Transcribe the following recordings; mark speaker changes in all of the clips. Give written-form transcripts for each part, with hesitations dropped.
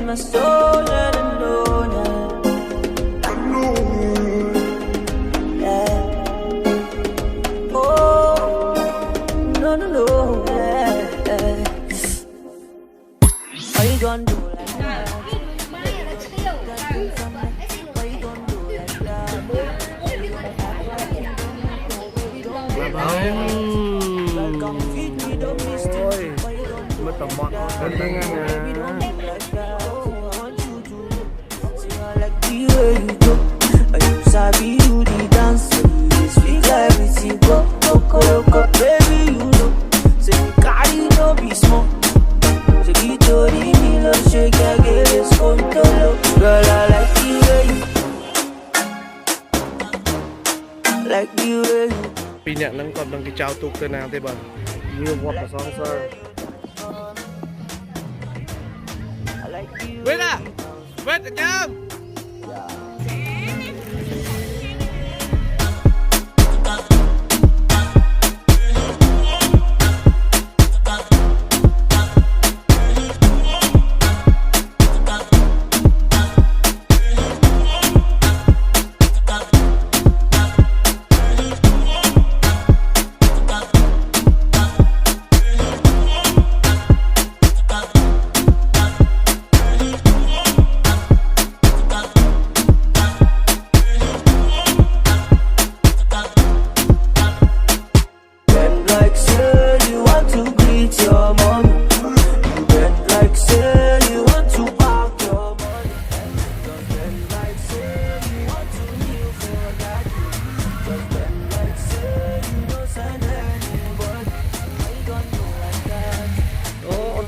Speaker 1: my soul, and I know that. Yeah. Oh, no, no, no. Yeah. How you gonna do like that?
Speaker 2: Mới tầm mọt đến đây nè. Pi nhận nâng còn đăng cái chào tục tên nào thế bà nhiều quạt là xong sơ Quyết à Quyết được chưa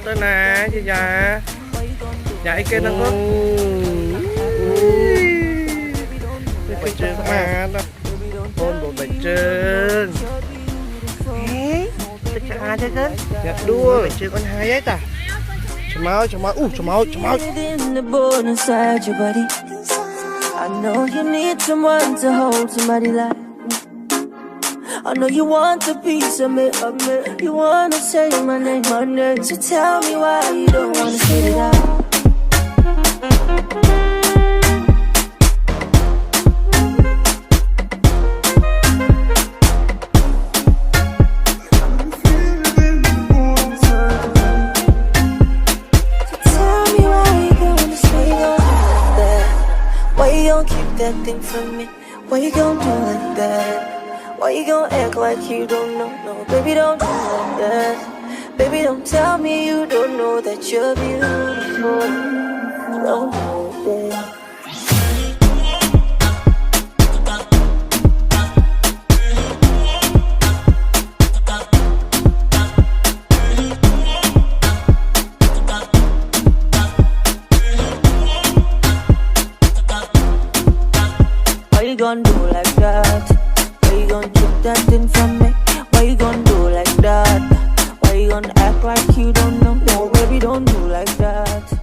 Speaker 2: Tên nè chị già nhảy kia nó có cái chân mà hôn bộ bạch trơn tất cả ai thế cân nhặt đua bạch trơn con hai ấy ta cho máu cho máu cho máu cho máu I know you need someone to hold somebody like I know you want a piece of me, you wanna say my name, so tell me why you don't wanna say it out. So tell me why you gonna say like that. Why you gonna keep that thing from me? Why you gonna do like that? Why you gon' act like you don't know? No, baby, don't do like that. Baby, don't tell me you don't know that you're beautiful. Don't know that. Why you gon' do like that? Why you gon' keep that thing from me? Why you gon' do like that? Why you gon' act like you don't know? No, baby, don't do like that.